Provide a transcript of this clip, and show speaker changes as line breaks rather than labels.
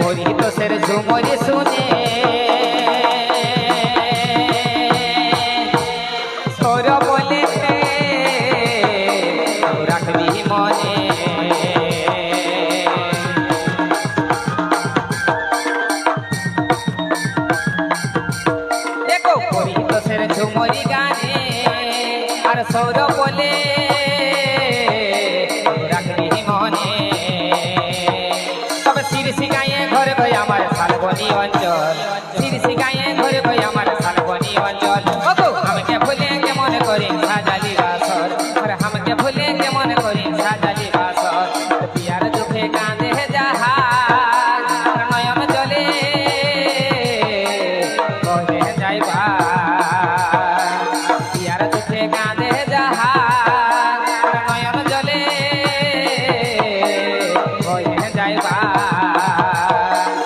হরিতোষের ঝুমরি শুনে সৌর বলে রাখবি মনে দেখো হরিতোষের ঝুমরি গানে আর সৌর বলে রাখবি মনে তবে শিরশি গায়ে ঘরে ভাই আমার শালবনী অঞ্চল